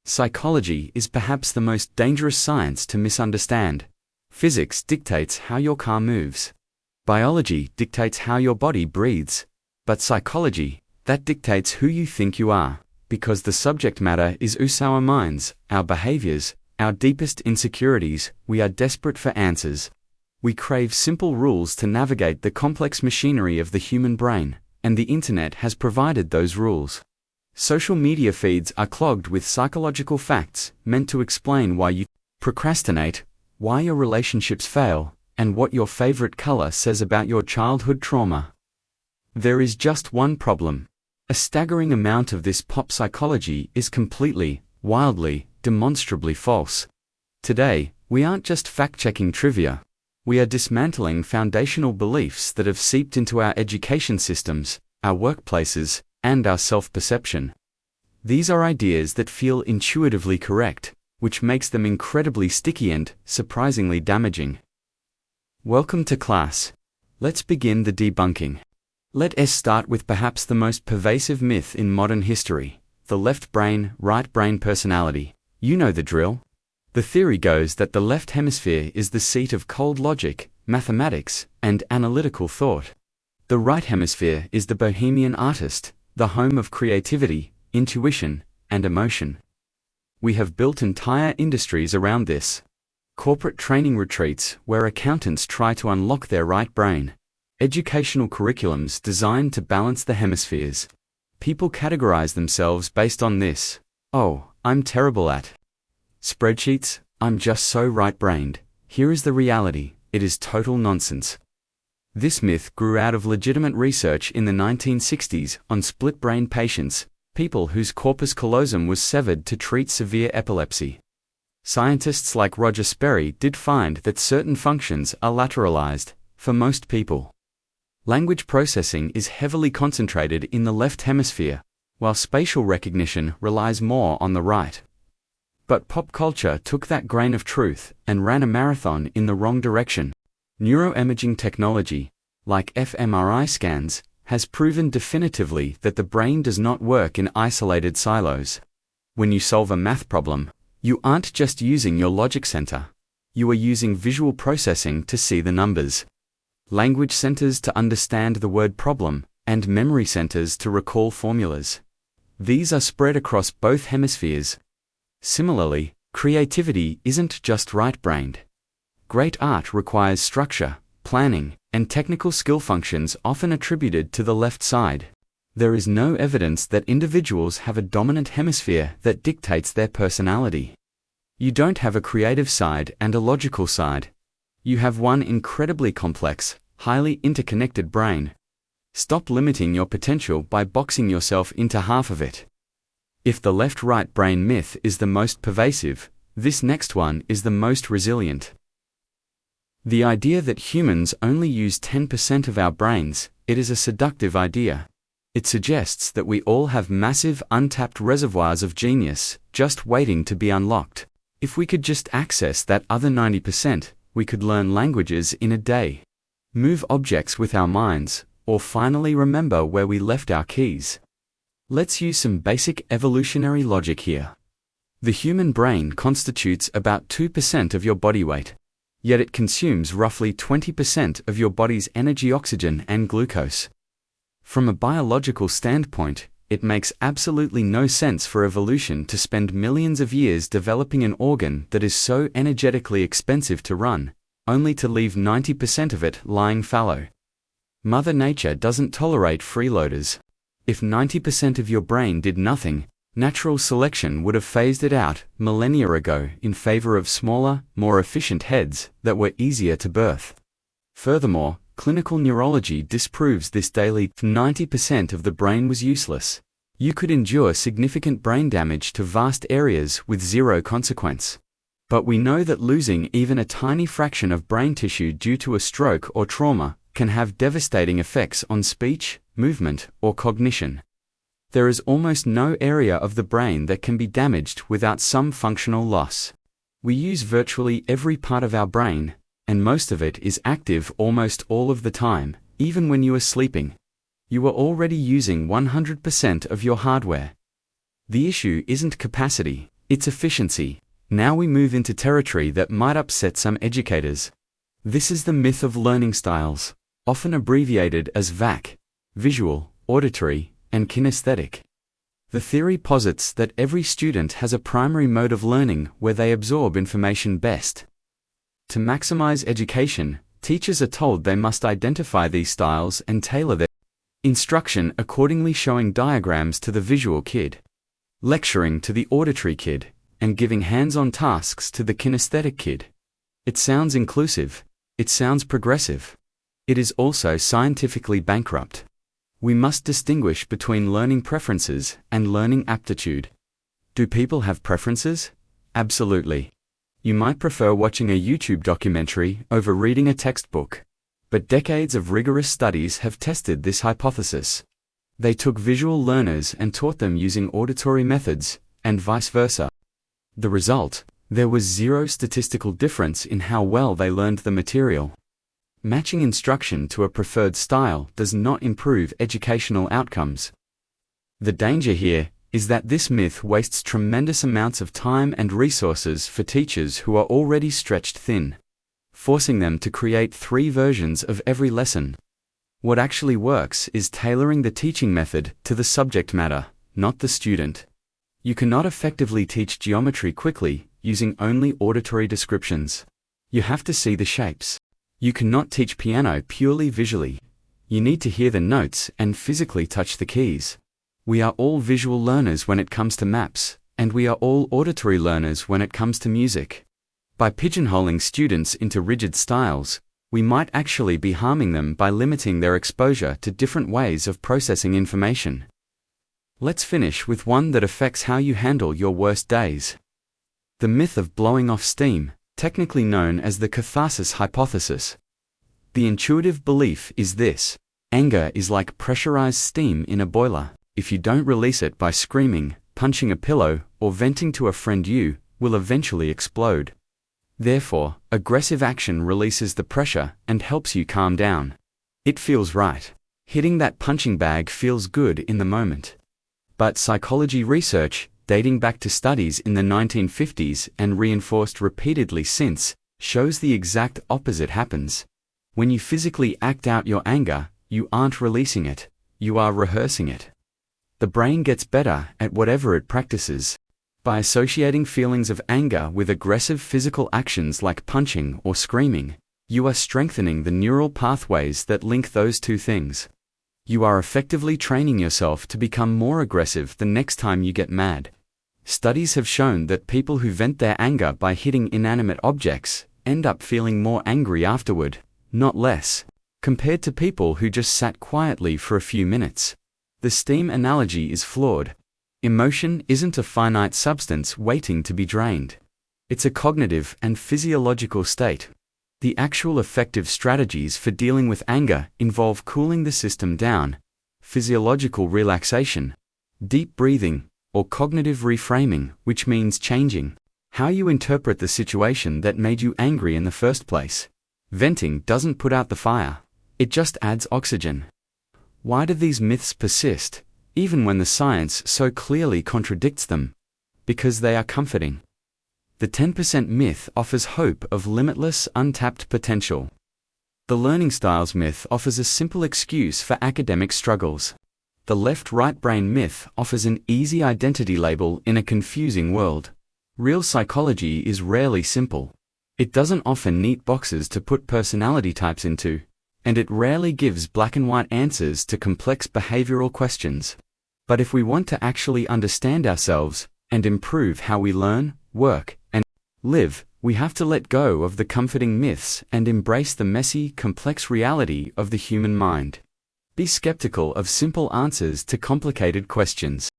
Psychology is perhaps the most dangerous science to misunderstand. Physics dictates how your car moves. Biology dictates how your body breathes. But psychology, that dictates who you think you are, because the subject matter is our minds, our behaviors, our deepest insecurities. We are desperate for answers. We crave simple rules to navigate the complex machinery of the human brain, and the internet has provided those rules. Social media feeds are clogged with psychological facts meant to explain why you procrastinate, why your relationships fail, and what your favorite color says about your childhood trauma. There is just one problem. A staggering amount of this pop psychology is completely, wildly, demonstrably false. Today, we aren't just fact-checking trivia. We are dismantling foundational beliefs that have seeped into our education systems, our workplaces, and our self-perception. These are ideas that feel intuitively correct, which makes them incredibly sticky and, surprisingly damaging. Welcome to class. Let's begin the debunking. Let us start with perhaps the most pervasive myth in modern history, the left brain, right brain personality. You know the drill. The theory goes that the left hemisphere is the seat of cold logic, mathematics, and analytical thought. The right hemisphere is the bohemian artist, the home of creativity, intuition, and emotion. We have built entire industries around this. Corporate training retreats where accountants try to unlock their right brain. Educational curriculums designed to balance the hemispheres. People categorize themselves based on this. Oh, I'm terrible at spreadsheets, I'm just so right-brained. Here is the reality, it is total nonsense. This myth grew out of legitimate research in the 1960s on split-brain patients, people whose corpus callosum was severed to treat severe epilepsy. Scientists like Roger Sperry did find that certain functions are lateralized, for most people. Language processing is heavily concentrated in the left hemisphere, while spatial recognition relies more on the right. But pop culture took that grain of truth and ran a marathon in the wrong direction. Neuroimaging technology, like fMRI scans, has proven definitively that the brain does not work in isolated silos. When you solve a math problem, you aren't just using your logic center. You are using visual processing to see the numbers, language centers to understand the word problem, and memory centers to recall formulas. These are spread across both hemispheres. Similarly, creativity isn't just right-brained. Great art requires structure, planning, and technical skill functions often attributed to the left side. There is no evidence that individuals have a dominant hemisphere that dictates their personality. You don't have a creative side and a logical side. You have one incredibly complex, highly interconnected brain. Stop limiting your potential by boxing yourself into half of it. If the left-right brain myth is the most pervasive, this next one is the most resilient. The idea that humans only use 10% of our brains, it is a seductive idea. It suggests that we all have massive untapped reservoirs of genius, just waiting to be unlocked. If we could just access that other 90%, we could learn languages in a day, move objects with our minds, or finally remember where we left our keys. Let's use some basic evolutionary logic here. The human brain constitutes about 2% of your body weight. Yet it consumes roughly 20% of your body's energy, oxygen, and glucose. From a biological standpoint, it makes absolutely no sense for evolution to spend millions of years developing an organ that is so energetically expensive to run, only to leave 90% of it lying fallow. Mother Nature doesn't tolerate freeloaders. If 90% of your brain did nothing, natural selection would have phased it out millennia ago in favor of smaller, more efficient heads that were easier to birth. Furthermore, clinical neurology disproves this daily. 90% of the brain was useless. You could endure significant brain damage to vast areas with zero consequence. But we know that losing even a tiny fraction of brain tissue due to a stroke or trauma can have devastating effects on speech, movement, or cognition. There is almost no area of the brain that can be damaged without some functional loss. We use virtually every part of our brain, and most of it is active almost all of the time, even when you are sleeping. You are already using 100% of your hardware. The issue isn't capacity, its efficiency. Now we move into territory that might upset some educators. This is the myth of learning styles, often abbreviated as VAC, visual, auditory, and kinesthetic. The theory posits that every student has a primary mode of learning where they absorb information best. To maximize education, teachers are told they must identify these styles and tailor their instruction accordingly, showing diagrams to the visual kid, lecturing to the auditory kid, and giving hands-on tasks to the kinesthetic kid. It sounds inclusive. It sounds progressive. It is also scientifically bankrupt. We must distinguish between learning preferences and learning aptitude. Do people have preferences? Absolutely. You might prefer watching a YouTube documentary over reading a textbook. But decades of rigorous studies have tested this hypothesis. They took visual learners and taught them using auditory methods, and vice versa. The result? There was zero statistical difference in how well they learned the material. Matching instruction to a preferred style does not improve educational outcomes. The danger here is that this myth wastes tremendous amounts of time and resources for teachers who are already stretched thin, forcing them to create 3 versions of every lesson. What actually works is tailoring the teaching method to the subject matter, not the student. You cannot effectively teach geometry quickly using only auditory descriptions. You have to see the shapes. You cannot teach piano purely visually. You need to hear the notes and physically touch the keys. We are all visual learners when it comes to maps, and we are all auditory learners when it comes to music. By pigeonholing students into rigid styles, we might actually be harming them by limiting their exposure to different ways of processing information. Let's finish with one that affects how you handle your worst days. The myth of blowing off steam, technically known as the catharsis hypothesis. The intuitive belief is this: anger is like pressurized steam in a boiler. If you don't release it by screaming, punching a pillow, or venting to a friend, you will eventually explode. Therefore, aggressive action releases the pressure and helps you calm down. It feels right. Hitting that punching bag feels good in the moment. But psychology research, dating back to studies in the 1950s and reinforced repeatedly since, shows the exact opposite happens. When you physically act out your anger, you aren't releasing it, you are rehearsing it. The brain gets better at whatever it practices. By associating feelings of anger with aggressive physical actions like punching or screaming, you are strengthening the neural pathways that link those two things. You are effectively training yourself to become more aggressive the next time you get mad. Studies have shown that people who vent their anger by hitting inanimate objects end up feeling more angry afterward, not less, compared to people who just sat quietly for a few minutes. The steam analogy is flawed. Emotion isn't a finite substance waiting to be drained. It's a cognitive and physiological state. The actual effective strategies for dealing with anger involve cooling the system down, physiological relaxation, deep breathing, or cognitive reframing, which means changing how you interpret the situation that made you angry in the first place. Venting doesn't put out the fire. It just adds oxygen. Why do these myths persist, even when the science so clearly contradicts them? Because they are comforting. The 10% myth offers hope of limitless, untapped potential. The learning styles myth offers a simple excuse for academic struggles. The left-right brain myth offers an easy identity label in a confusing world. Real psychology is rarely simple. It doesn't offer neat boxes to put personality types into, and it rarely gives black and white answers to complex behavioral questions. But if we want to actually understand ourselves and improve how we learn, work, and live, we have to let go of the comforting myths and embrace the messy, complex reality of the human mind. Be skeptical of simple answers to complicated questions.